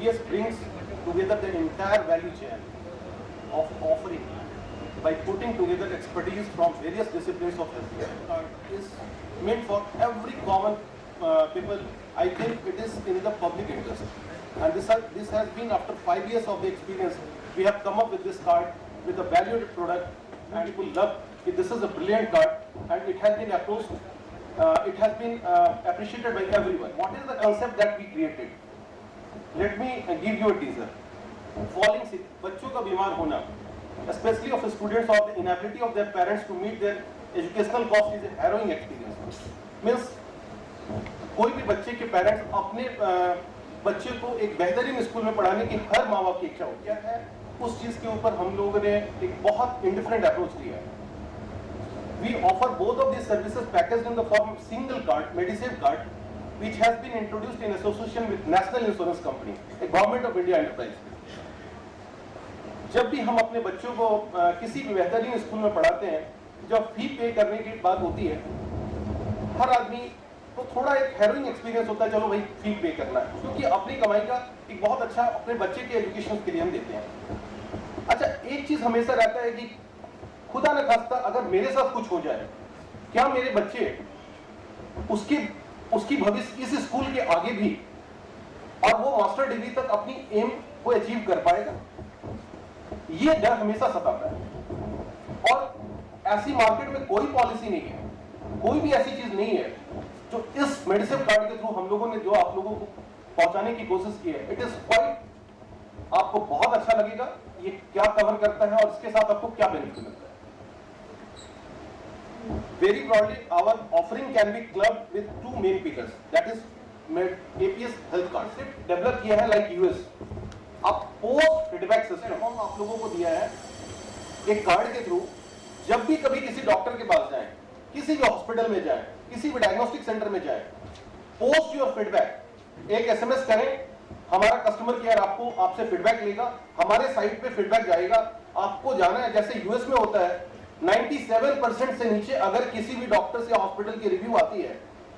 APS brings together the entire value chain of offering by putting together expertise from various disciplines of healthcare. Is meant for every common people. I think it is in the public interest, and this has been after 5 years of the experience. We have come up with this card with a valued product, and people love it. This is a brilliant card, and it has been approached. It has been appreciated by everyone. What is the concept that we created? Let me give you a teaser. Falling sick, बच्चों का बीमार होना, especially of students or the inability of their parents to meet their educational cost is a harrowing experience. Means कोई भी बच्चे के parents अपने बच्चे को एक बेहतरीन स्कूल में पढ़ाने की हर माँ बाप की इच्छा होती है, उस चीज के ऊपर हम लोगों ने एक बहुत इंडिफरेंट अप्रोच लिया है. We offer both of these services packaged in the form of single card, MediSave card, which has been introduced in association with National Insurance Company, a Government of India enterprise. जब भी हम अपने बच्चों को किसी भी बेहतरीन स्कूल में पढ़ाते हैं, जब फी पे करने की बात होती है, हर आदमी को थोड़ा एक हैरोइंग एक्सपीरियंस होता है, चलो भाई फी पे करना है, क्योंकि अपनी कमाई का एक बहुत अच्छा अपने बच्चे के एजुकेशन के लिए हम देते हैं. अच्छा, एक चीज हमेशा रहता है कि खुदा न खास्ता अगर मेरे साथ कुछ हो जाए, क्या मेरे बच्चे उसकी भविष्य इस स्कूल के आगे भी और वो मास्टर डिग्री तक अपनी एम को अचीव कर पाएगा? ये डर हमेशा सताता है. और ऐसी मार्केट में कोई पॉलिसी नहीं है, कोई भी ऐसी चीज नहीं है जो इस मेडिसिन कार्ड के थ्रू हम लोगों ने जो आप लोगों को पहुंचाने की कोशिश की है. इट इज क्वाइट, आपको बहुत अच्छा लगेगा ये क्या कवर करता है और इसके साथ आपको क्या बेनिफिट मिलता है. Very broadly, our offering can be clubbed with two main pillars. That is, APS health card. Develop किया है like US. अब पोस्ट फीडबैक सिस्टम हम आप लोगों को दिया है एक कार्ड के थ्रू. जब भी कभी किसी डॉक्टर के पास जाएं, किसी भी हॉस्पिटल में जाएं, किसी भी डायग्नोस्टिक सेंटर में जाएं, पोस्ट योर फीडबैक, एक SMS करें, हमारा कस्टमर केयर आपसे फीडबैक लेगा, हमारे साइट पे फीडबैक जाएगा. आपको जाना है, जैसे यूएस में होता है 97% से नीचे अगर किसी भी डॉक्टर या हॉस्पिटल की रिव्यू आती है,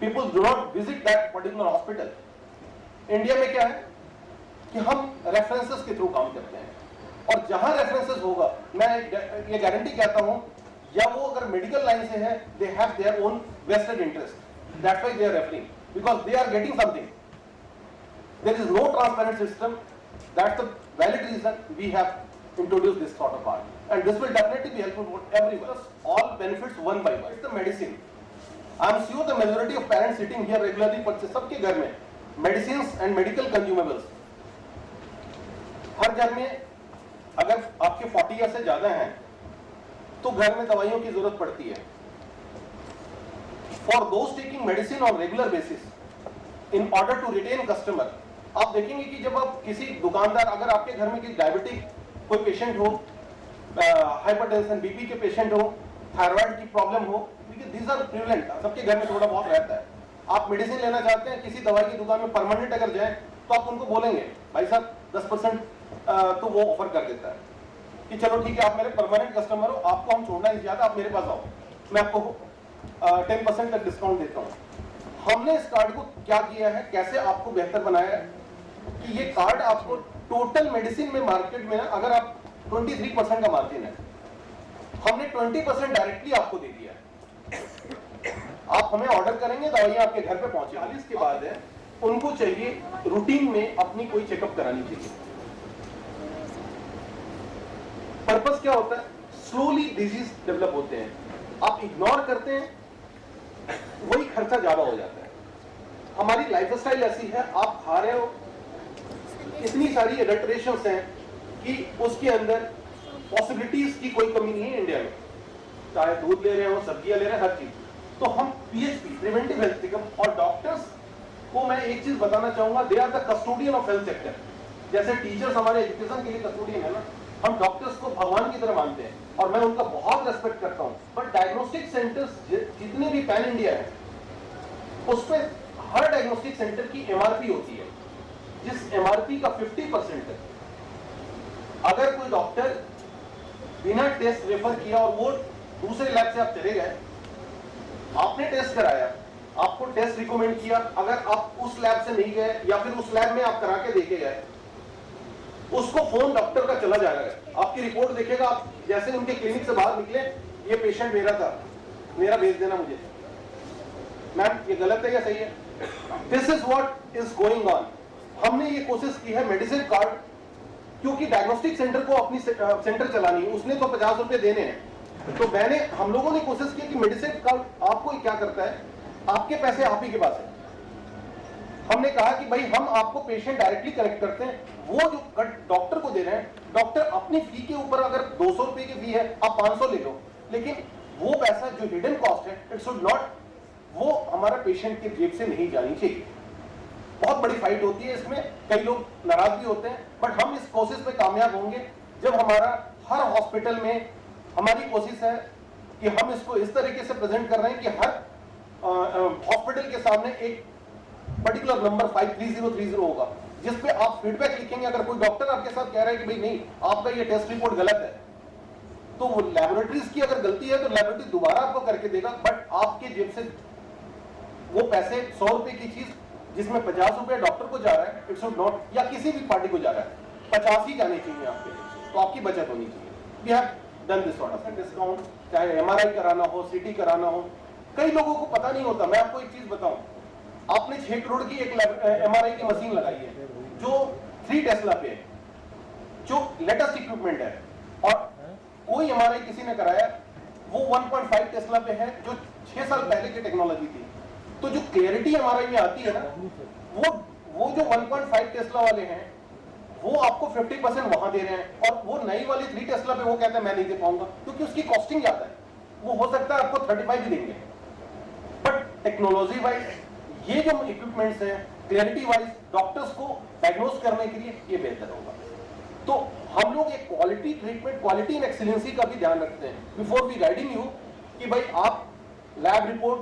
people do not visit that particular hospital. India में क्या है कि हम रेफरेंसेस के थ्रू काम करते हैं, और जहां रेफरेंसेस होगा, मैं ये गारंटी कहता हूं, या वो अगर मेडिकल लाइन से है, they have their own vested interest, that's why they are referring, because they are getting something. There is no transparent system. That's the valid reason we have introduce this sort of card, and this will definitely be helpful for everyone. All benefits one by one. It's the medicine. I am sure the majority of parents sitting here regularly purchase सबके घर में medicines and medical consumables. हर घर में अगर आपके 40 year से ज्यादा हैं तो घर में दवाइयों की जरूरत पड़ती है. For those taking medicine on regular basis, in order to retain customer, आप देखेंगे कि जब आप किसी दुकानदार, अगर आपके घर में किसी डायबिटिक कोई पेशेंट हो, हाइपरटेंशन बीपी के पेशेंट हो, थायराइड की प्रॉब्लम हो, क्योंकि दीज आर प्रिवेलेंट, सबके घर में थोड़ा बहुत रहता है. आप मेडिसिन लेना चाहते हैं, किसी दवाई की दुकान में परमानेंट अगर जाए तो आप उनको बोलेंगे भाई साहब 10% तो वो ऑफर कर देता है कि चलो ठीक है, आप मेरे परमानेंट कस्टमर हो, आपको हम छोड़ना नहीं चाहते, आप मेरे पास आओ, मैं आपको 10% तक डिस्काउंट देता हूँ. हमने इस कार्ड को क्या किया है, कैसे आपको बेहतर बनाया है कि ये कार्ड आपको टोटल मेडिसिन में मार्केट में अगर आप 23% का मार्जिन है, हमने 20% डायरेक्टली आपको दे दिया है. आप हमें ऑर्डर करेंगे, दवाइयां आपके घर पे पहुंचे. 40 के बाद है, उनको चाहिए रूटीन में अपनी कोई चेकअप करानी चाहिए. पर्पस क्या होता है, स्लोली डिजीज डेवलप होते हैं, आप इग्नोर करते हैं, वही खर्चा ज्यादा हो जाता है. हमारी लाइफस्टाइल ऐसी है, आप खा रहे हो, इतनी सारी एडल्ट्रेशंस हैं कि उसके अंदर पॉसिबिलिटीज की कोई कमी नहीं है इंडिया में, चाहे दूध ले रहे हो, सब्जियां ले रहे हैं, हर चीज. तो हम PHP प्रिवेंटिव हेल्थ चेकअप, और डॉक्टर्स को मैं एक चीज बताना चाहूंगा, they are the custodian of health sector. जैसे टीचर्स हमारे एजुकेशन के लिए कस्टोडियन है ना, हम डॉक्टर्स को भगवान की तरह मानते हैं और मैं उनका बहुत रेस्पेक्ट करता हूं. बट डायग्नोस्टिक सेंटर्स जितने भी पैन इंडिया है, उसमें हर डायग्नोस्टिक सेंटर की MRP होती है, जिस MRP का 50% है. अगर कोई डॉक्टर बिना टेस्ट रेफर किया और वो दूसरे लैब से आप चले गए, आपने टेस्ट कराया, आपको टेस्ट रिकमेंड किया, अगर आप उस लैब से नहीं गए या फिर उस लैब में आप करा के देखे गए, उसको फोन डॉक्टर का चला जाएगा, आपकी रिपोर्ट देखेगा, आप जैसे उनके क्लिनिक से बाहर निकले, ये पेशेंट मेरा था, मेरा भेज देना मुझे। मैम ये गलत है या सही है? This is what is going on. हमने ये कोशिश की है मेडिसिन कार्ड, क्योंकि डायग्नोस्टिक सेंटर को अपनी सेंटर चलानी है, उसने तो 50 रुपए देने हैं, तो हम लोगों ने कोशिश की कि मेडिसिन कार्ड आपको क्या करता है, आपके पैसे आप ही के पास है। हमने कहा कि भाई हम आपको पेशेंट डायरेक्टली कनेक्ट करते हैं, वो जो डॉक्टर को दे रहे हैं, डॉक्टर अपनी फी के ऊपर अगर 200 रुपए की फी है, आप 500 ले लो, लेकिन वो पैसा जो हिडन कॉस्ट है, इट शुड नॉट, वो हमारा पेशेंट के जेब से नहीं जानी चाहिए। बहुत बड़ी फाइट होती है इसमें, कई लोग नाराज भी होते हैं, बट हम इस कोशिश में कामयाब होंगे जब हमारा हर हॉस्पिटल में, हमारी कोशिश है कि हम इसको इस तरीके से प्रेजेंट कर रहे हैं कि हर हॉस्पिटल के सामने एक पर्टिकुलर नंबर 53030 होगा, जिसपे आप फीडबैक लिखेंगे। अगर कोई डॉक्टर आपके साथ कह रहा है कि भाई नहीं, आपका ये टेस्ट रिपोर्ट गलत है, तो वो लैबोरेटरीज की अगर गलती है तो लैबोरेटरी दोबारा आपको करके देगा, बट आपके जेब से वो पैसे 100 रुपए की चीज जिसमें 50 रुपए डॉक्टर को जा रहा है, इट शुड नॉट, या किसी भी पार्टी को जा रहा है, 50 ही जाने चाहिए आपके, तो आपकी बचत होनी चाहिए। We have done this sort of discount, चाहे एमआरआई कराना हो, सीटी कराना हो। कई लोगों को पता नहीं होता, मैं आपको एक चीज बताऊं, आपने 6 करोड़ की एक एमआरआई की मशीन लगाई है जो 3 टेस्ला पे है, जो लेटेस्ट इक्विपमेंट है, और कोई एमआरआई किसी ने कराया वो 1.5 टेस्ला पे है, जो 6 साल पहले की टेक्नोलॉजी थी। तो जो क्लैरिटी एमआरआई में आती है ना, वो जो 1.5 टेस्ला वाले हैं वो आपको 50% वहां दे रहे हैं, और वो नई वाली 3 टेस्ला पे वो कहते हैं मैं नहीं दे पाऊंगा, क्योंकि उसकी कॉस्टिंग ज्यादा है। वो हो सकता है आपको 35 भी देंगे, बट टेक्नोलॉजी वाइज ये जो इक्विपमेंट्स हैं, क्लैरिटी वाइज डॉक्टर्स को डायग्नोज करने के लिए ये बेहतर होगा। तो हम लोग एक quality treatment, quality and excellency का भी ध्यान रखते हैं बिफोर वी गाइडिंग यू, कि भाई आप लैब रिपोर्ट,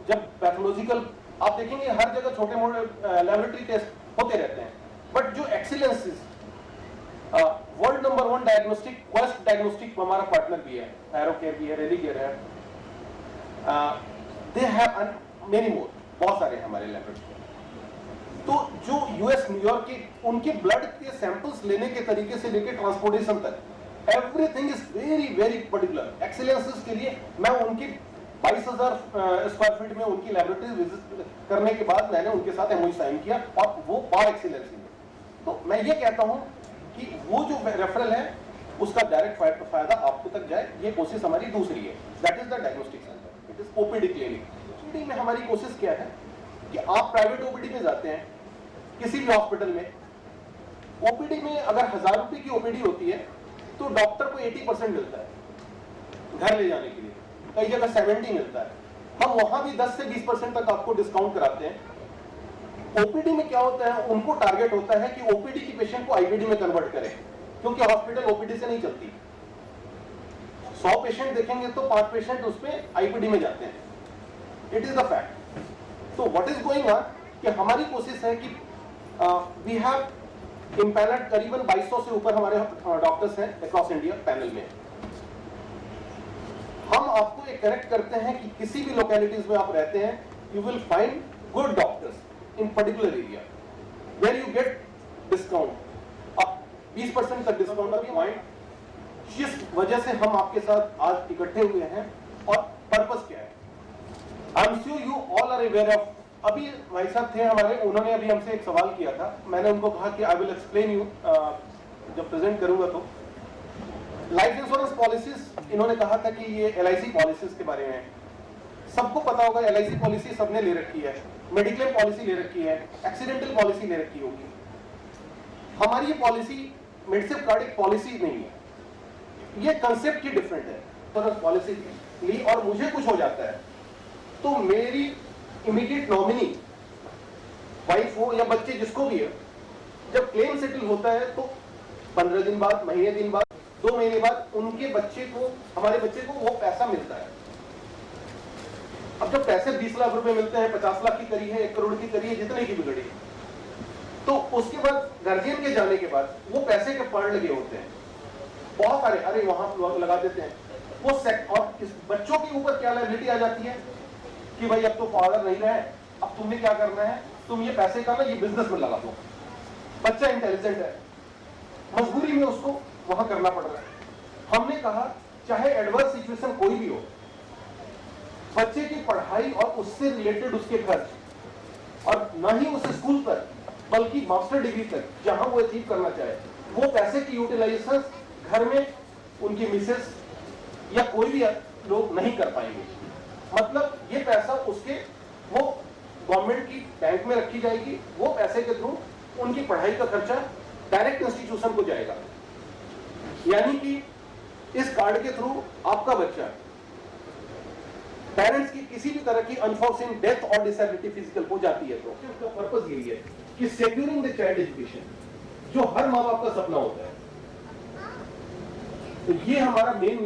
जब पैथोलॉजिकल आप देखेंगे हर जगह छोटे मोटे लैबोरेटरी टेस्ट होते रहते हैं, बट जो excellence world number 1 diagnostic, quest diagnostic हमारा पार्टनर भी है, एरोकेयर भी है, रेलिकेयर है, दे हैव मेनी मोर, बहुत सारे हैं हमारे लैबोरेटरी। तो जो यूएस, न्यूयॉर्क के, उनके ब्लड के सैंपल्स लेने के तरीके से लेकर ट्रांसपोर्टेशन तक, everything is very very particular. Excellences के लिए मैं उनकी 22,000 स्क्वायर फीट में उनकी लैबोरेटरी विजिट करने के बाद मैंने उनके साथ एमओयू साइन किया, और वो बार एक्सीलेंसी में। तो मैं ये कहता हूं कि वो जो रेफरल है उसका डायरेक्ट फायदा आपको तक जाए, ये कोशिश हमारी दूसरी है, that is the diagnostic centre, it is OPD clinic. OPD में हमारी कोशिश क्या है कि आप प्राइवेट ओपीडी में जाते हैं किसी भी हॉस्पिटल में, ओपीडी में अगर 1000 रुपए की ओपीडी होती है तो डॉक्टर को 80% मिलता है घर ले जाने के लिए, कई जगह 70 मिलता है। हम वहां भी 10 से 20% तक आपको डिस्काउंट कराते हैं। ओपीडी में क्या होता है, उनको टारगेट होता है कि ओपीडी की पेशेंट को आईपीडी में कन्वर्ट करें, क्योंकि हॉस्पिटल ओपीडी से नहीं चलती। 100 पेशेंट देखेंगे तो 5 पेशेंट उसमें आईपीडी में जाते हैं, इट इज द फैक्ट। तो व्हाट इज गोइंग ऑन कि हमारी कोशिश है कि वी हैव इम्पैनल्ड करीबन 2200 से ऊपर हमारे डॉक्टर्स हैं अक्रॉस इंडिया पैनल में। हम आपको एक कनेक्ट करते हैं कि किसी भी लोकेलिटीज में आप रहते हैं, you will find good doctors in particular area where you get discount, अब 20% तक डिस्काउंट अभी पॉइंट, जिस वजह से हम आपके साथ आज इकट्ठे हुए हैं, और पर्पस क्या है। I am sure you all are aware of, अभी भाई साहब थे हमारे, उन्होंने अभी हमसे एक सवाल किया था, मैंने उनको कहा कि आई विल एक्सप्लेन यू जब प्रेजेंट करूंगा। तो लाइफ इंश्योरेंस पॉलिसीज, इन्होंने कहा था कि ये एलआईसी पॉलिसीज के बारे में सबको पता होगा, एलआईसी पॉलिसी सबने ले रखी है, मेडिक्लेम पॉलिसी ले रखी है, एक्सीडेंटल पॉलिसी ले रखी होगी। हमारी ये पॉलिसी मेडिसिप कार्ड एक पॉलिसी नहीं है, ये कंसेप्ट ही डिफरेंट है। तो पॉलिसी ली और मुझे कुछ हो जाता है तो मेरी इमीडिएट नॉमिनी, वाइफ हो या बच्चे जिसको भी है, जब क्लेम सेटल होता है तो 15 दिन बाद, महीने दिन बाद, 2 महीने बाद उनके बच्चे को, हमारे बच्चे को वो पैसा मिलता है। अब जब पैसे 20 लाख रुपए मिलते हैं, 50 लाख की करी है, 1 करोड़ की करी है, जितने की बिगड़ी, तो उसके बाद गार्जियन के जाने के बाद वो पैसे के फंड लगे होते हैं बहुत सारे, अरे वहां लगा देते हैं वो और इस बच्चों के ऊपर क्या लायबिलिटी आ जाती है कि भाई अब तो फादर नहीं रहे, अब तुम्हें क्या करना है, तुम ये पैसे का ना ये बिजनेस में लगा दो। बच्चा इंटेलिजेंट है, मजबूरी में उसको वहां करना पड़ रहा है। हमने कहा चाहे एडवर्स सिचुएशन कोई भी हो, बच्चे की पढ़ाई और उससे रिलेटेड उसके खर्च और न ही उस स्कूल तक बल्कि मास्टर डिग्री तक जहां वो अचीव करना चाहे, वो पैसे की यूटिलाइजेशन घर में उनकी मिसेस या कोई भी लोग नहीं कर पाएंगे। मतलब ये पैसा उसके वो गवर्नमेंट की बैंक में रखी जाएगी, वो पैसे के थ्रू उनकी पढ़ाई का खर्चा डायरेक्ट इंस्टीट्यूशन को जाएगा। यानी कि इस कार्ड के थ्रू आपका बच्चा पेरेंट्स की किसी भी तरह की अनफॉर्चुनेट डेथ और डिसेबिलिटी फिजिकल हो जाती है तो उसका पर्पस यही है कि सिक्योरिंग द चाइल्ड एजुकेशन, जो हर माँ बाप का सपना होता है। तो ये हमारा मेन